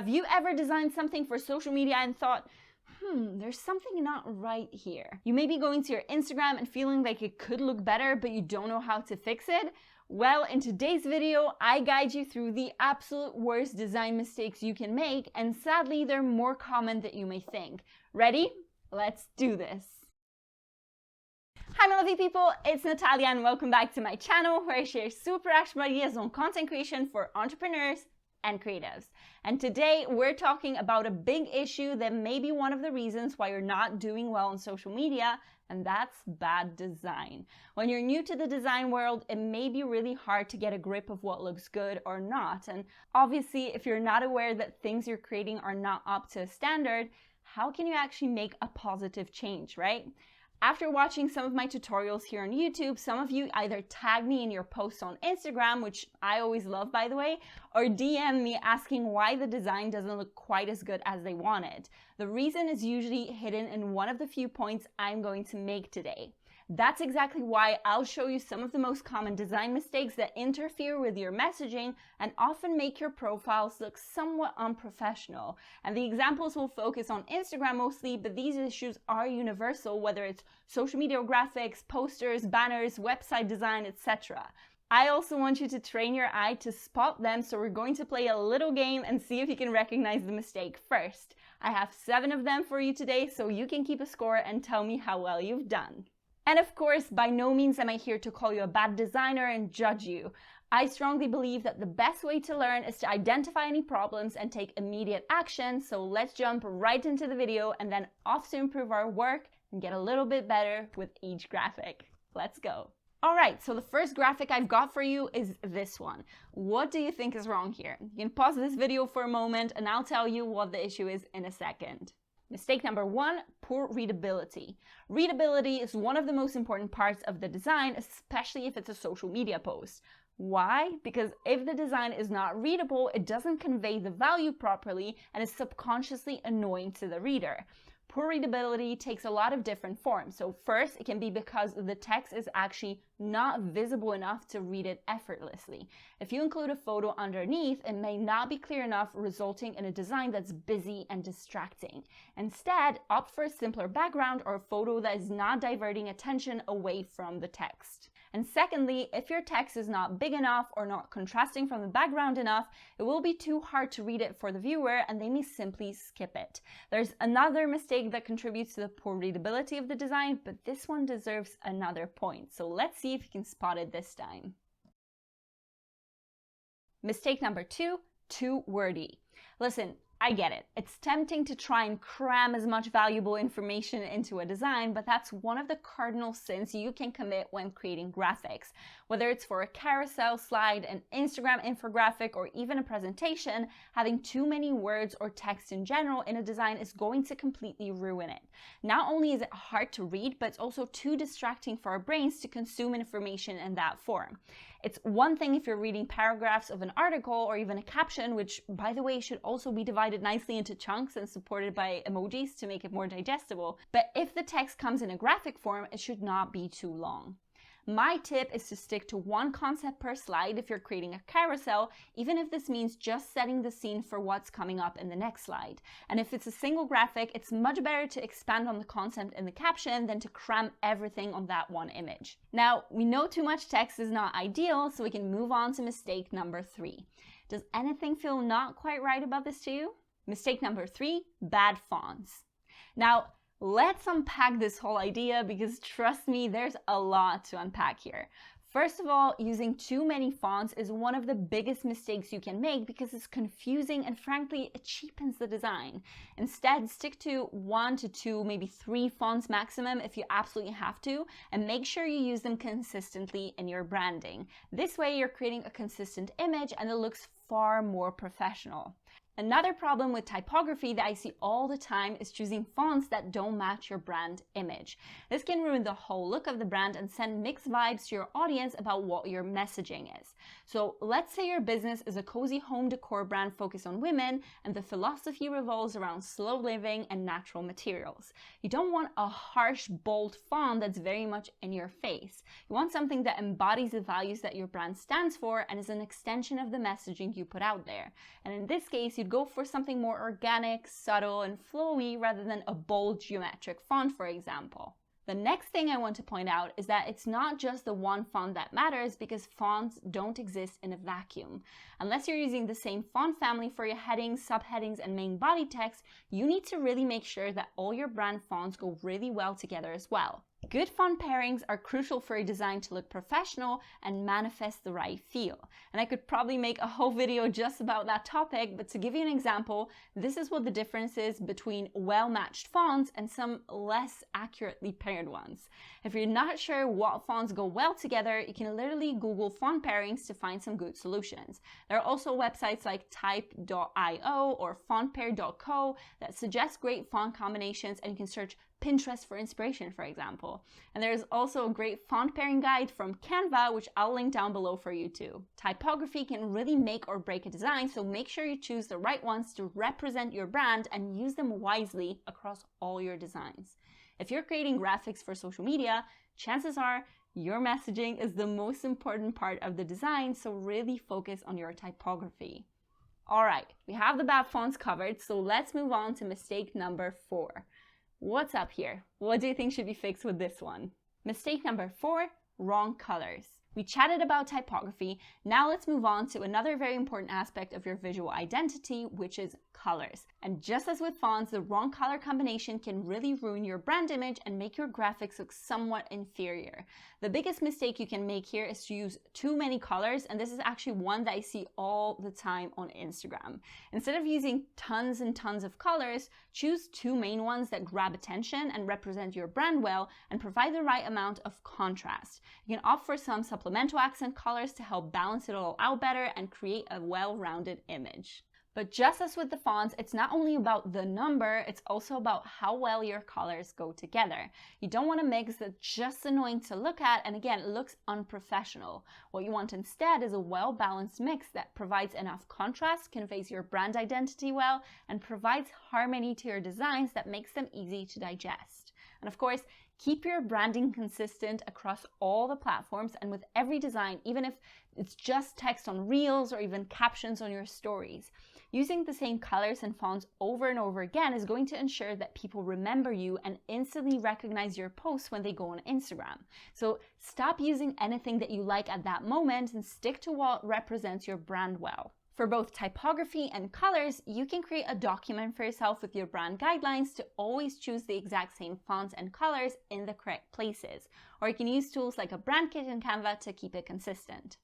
Have you ever designed something for social media and thought, there's something not right here? You may be going to your Instagram and feeling like it could look better, but you don't know how to fix it. Well, in today's video, I guide you through the absolute worst design mistakes you can make, and sadly, they're more common than you may think. Ready? Let's do this. Hi my lovely people, it's Natalia and welcome back to my channel where I share super actionable ideas on content creation for entrepreneurs and creatives. And today we're talking about a big issue that may be one of the reasons why you're not doing well on social media, and that's bad design. When you're new to the design world, it may be really hard to get a grip of what looks good or not. And obviously, if you're not aware that things you're creating are not up to a standard, how can you actually make a positive change, right? After watching some of my tutorials here on YouTube, some of you either tag me in your posts on Instagram, which I always love by the way, or DM me asking why the design doesn't look quite as good as they wanted. The reason is usually hidden in one of the few points I'm going to make today. That's exactly why I'll show you some of the most common design mistakes that interfere with your messaging and often make your profiles look somewhat unprofessional. And the examples will focus on Instagram mostly, but these issues are universal, whether it's social media graphics, posters, banners, website design, etc. I also want you to train your eye to spot them, so we're going to play a little game and see if you can recognize the mistake first. I have 7 of them for you today, so you can keep a score and tell me how well you've done. And of course, by no means am I here to call you a bad designer and judge you. I strongly believe that the best way to learn is to identify any problems and take immediate action. So let's jump right into the video and then off to improve our work and get a little bit better with each graphic. Let's go. All right, so the first graphic I've got for you is this one. What do you think is wrong here? You can pause this video for a moment and I'll tell you what the issue is in a second. Mistake number 1, poor readability. Readability is one of the most important parts of the design, especially if it's a social media post. Why? Because if the design is not readable, it doesn't convey the value properly and is subconsciously annoying to the reader. Poor readability takes a lot of different forms. So first, it can be because the text is actually not visible enough to read it effortlessly. If you include a photo underneath, it may not be clear enough, resulting in a design that's busy and distracting. Instead, opt for a simpler background or a photo that is not diverting attention away from the text. And secondly, if your text is not big enough or not contrasting from the background enough, it will be too hard to read it for the viewer and they may simply skip it. There's another mistake that contributes to the poor readability of the design, but this one deserves another point. So let's see if you can spot it this time. Mistake number 2, too wordy. Listen, I get it. It's tempting to try and cram as much valuable information into a design, but that's one of the cardinal sins you can commit when creating graphics. Whether it's for a carousel slide, an Instagram infographic, or even a presentation, having too many words or text in general in a design is going to completely ruin it. Not only is it hard to read, but it's also too distracting for our brains to consume information in that form. It's one thing if you're reading paragraphs of an article or even a caption, which by the way should also be divided nicely into chunks and supported by emojis to make it more digestible. But if the text comes in a graphic form, it should not be too long. My tip is to stick to one concept per slide if you're creating a carousel, even if this means just setting the scene for what's coming up in the next slide. And if it's a single graphic, it's much better to expand on the concept in the caption than to cram everything on that one image. Now, we know too much text is not ideal, so we can move on to mistake number 3. Does anything feel not quite right about this to you? Mistake number 3, bad fonts. Now, let's unpack this whole idea because trust me, there's a lot to unpack here. First of all, using too many fonts is one of the biggest mistakes you can make because it's confusing and frankly, it cheapens the design. Instead, stick to 1 to 2, maybe 3 fonts maximum if you absolutely have to, and make sure you use them consistently in your branding. This way, you're creating a consistent image and it looks far more professional. Another problem with typography that I see all the time is choosing fonts that don't match your brand image. This can ruin the whole look of the brand and send mixed vibes to your audience about what your messaging is. So let's say your business is a cozy home decor brand focused on women and the philosophy revolves around slow living and natural materials. You don't want a harsh, bold font that's very much in your face. You want something that embodies the values that your brand stands for and is an extension of the messaging you put out there. And in this case, you'd go for something more organic, subtle, and flowy rather than a bold geometric font, for example. The next thing I want to point out is that it's not just the one font that matters, because fonts don't exist in a vacuum. Unless you're using the same font family for your headings, subheadings, and main body text, you need to really make sure that all your brand fonts go really well together as well. Good font pairings are crucial for a design to look professional and manifest the right feel. And I could probably make a whole video just about that topic, but to give you an example, this is what the difference is between well-matched fonts and some less accurately paired ones. If you're not sure what fonts go well together, you can literally Google font pairings to find some good solutions. There are also websites like type.io or fontpair.co that suggest great font combinations, and you can search Pinterest for inspiration, for example. And there's also a great font pairing guide from Canva, which I'll link down below for you too. Typography can really make or break a design, so make sure you choose the right ones to represent your brand and use them wisely across all your designs. If you're creating graphics for social media, chances are your messaging is the most important part of the design, so really focus on your typography. All right, we have the bad fonts covered, so let's move on to mistake number 4. What's up here? What do you think should be fixed with this one? Mistake number 4, wrong colors. We chatted about typography. Now let's move on to another very important aspect of your visual identity, which is colors. And just as with fonts, the wrong color combination can really ruin your brand image and make your graphics look somewhat inferior. The biggest mistake you can make here is to use too many colors, and this is actually one that I see all the time on Instagram. Instead of using tons and tons of colors, choose 2 main ones that grab attention and represent your brand well and provide the right amount of contrast. You can opt for some supplemental accent colors to help balance it all out better and create a well-rounded image. But just as with the fonts, it's not only about the number, it's also about how well your colors go together. You don't want to mix that's just annoying to look at, and again, it looks unprofessional. What you want instead is a well-balanced mix that provides enough contrast, conveys your brand identity well, and provides harmony to your designs that makes them easy to digest. And of course, keep your branding consistent across all the platforms and with every design, even if it's just text on Reels or even captions on your stories. Using the same colors and fonts over and over again is going to ensure that people remember you and instantly recognize your posts when they go on Instagram. So stop using anything that you like at that moment and stick to what represents your brand well. For both typography and colors, you can create a document for yourself with your brand guidelines to always choose the exact same fonts and colors in the correct places. Or you can use tools like a brand kit in Canva to keep it consistent.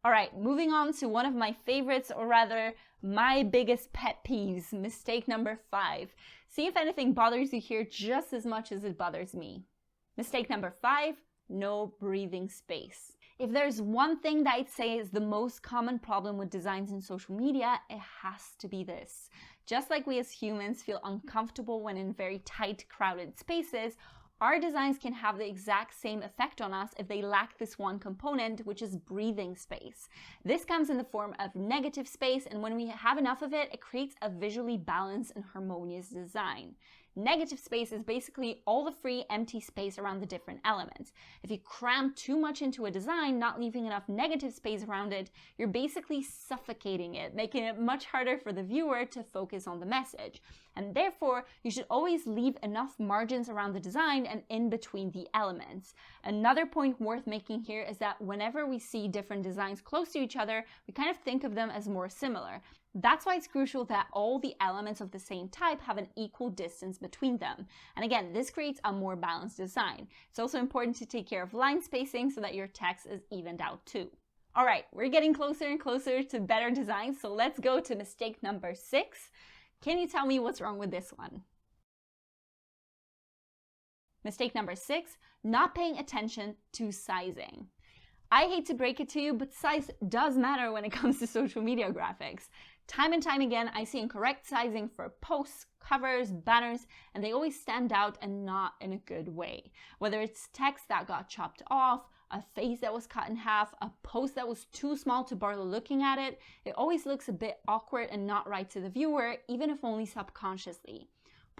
All right, moving on to one of my favorites, or rather my biggest pet peeves, mistake number 5. See if anything bothers you here just as much as it bothers me. Mistake number 5, no breathing space. If there's one thing that I'd say is the most common problem with designs in social media, it has to be this. Just like we as humans feel uncomfortable when in very tight, crowded spaces, our designs can have the exact same effect on us if they lack this one component, which is breathing space. This comes in the form of negative space, and when we have enough of it, it creates a visually balanced and harmonious design. Negative space is basically all the free empty space around the different elements. If you cram too much into a design, not leaving enough negative space around it, you're basically suffocating it, making it much harder for the viewer to focus on the message. And therefore, you should always leave enough margins around the design and in between the elements. Another point worth making here is that whenever we see different designs close to each other, we kind of think of them as more similar. That's why it's crucial that all the elements of the same type have an equal distance between them. And again, this creates a more balanced design. It's also important to take care of line spacing so that your text is evened out too. All right, we're getting closer and closer to better design, so let's go to mistake number 6. Can you tell me what's wrong with this one? Mistake number 6, not paying attention to sizing. I hate to break it to you, but size does matter when it comes to social media graphics. Time and time again, I see incorrect sizing for posts, covers, banners, and they always stand out and not in a good way. Whether it's text that got chopped off, a face that was cut in half, a post that was too small to bother looking at it, it always looks a bit awkward and not right to the viewer, even if only subconsciously.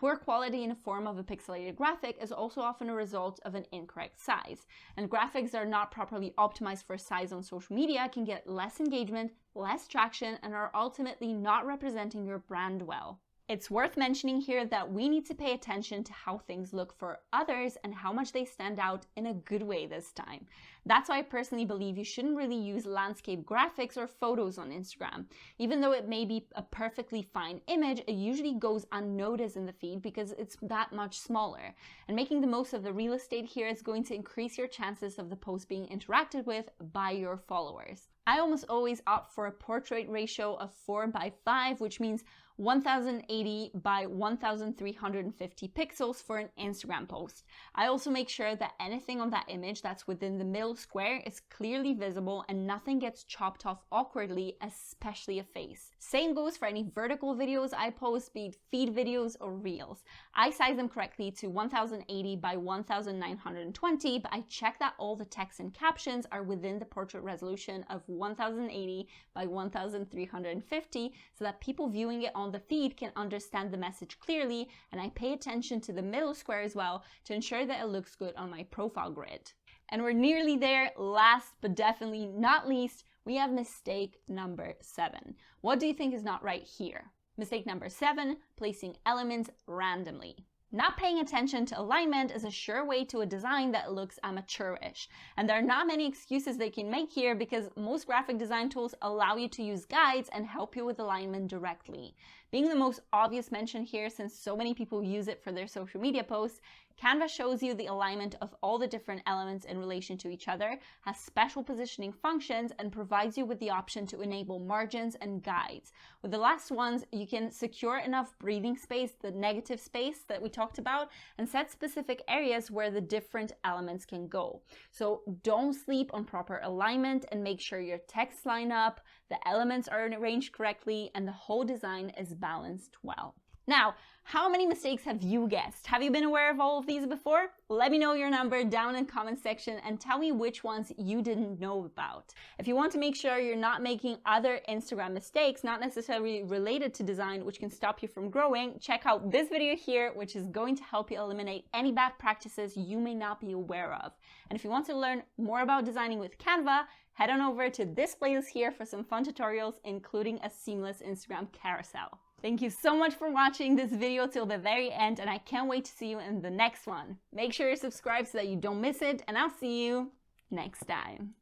Poor quality in the form of a pixelated graphic is also often a result of an incorrect size, and graphics that are not properly optimized for size on social media can get less engagement, less traction, and are ultimately not representing your brand well. It's worth mentioning here that we need to pay attention to how things look for others and how much they stand out in a good way this time. That's why I personally believe you shouldn't really use landscape graphics or photos on Instagram. Even though it may be a perfectly fine image, it usually goes unnoticed in the feed because it's that much smaller. And making the most of the real estate here is going to increase your chances of the post being interacted with by your followers. I almost always opt for a portrait ratio of 4:5, which means 1080 by 1350 pixels for an Instagram post. I also make sure that anything on that image that's within the middle square is clearly visible and nothing gets chopped off awkwardly, especially a face. Same goes for any vertical videos I post, be it feed videos or reels. I size them correctly to 1080 by 1920, but I check that all the text and captions are within the portrait resolution of 1080 by 1350 so that people viewing it on the feed can understand the message clearly, and I pay attention to the middle square as well to ensure that it looks good on my profile grid. And we're nearly there. Last but definitely not least, we have mistake number 7. What do you think is not right here? Mistake number 7, placing elements randomly. Not paying attention to alignment is a sure way to a design that looks amateurish. And there are not many excuses they can make here because most graphic design tools allow you to use guides and help you with alignment directly. Being the most obvious mention here, since so many people use it for their social media posts, Canva shows you the alignment of all the different elements in relation to each other, has special positioning functions, and provides you with the option to enable margins and guides. With the last ones, you can secure enough breathing space, the negative space that we talked about, and set specific areas where the different elements can go. So don't sleep on proper alignment and make sure your texts line up, the elements are arranged correctly, and the whole design is balanced well. Now, how many mistakes have you guessed? Have you been aware of all of these before? Let me know your number down in the comment section and tell me which ones you didn't know about. If you want to make sure you're not making other Instagram mistakes, not necessarily related to design, which can stop you from growing, check out this video here, which is going to help you eliminate any bad practices you may not be aware of. And if you want to learn more about designing with Canva, head on over to this playlist here for some fun tutorials, including a seamless Instagram carousel. Thank you so much for watching this video till the very end, and I can't wait to see you in the next one. Make sure you're subscribed so that you don't miss it, and I'll see you next time.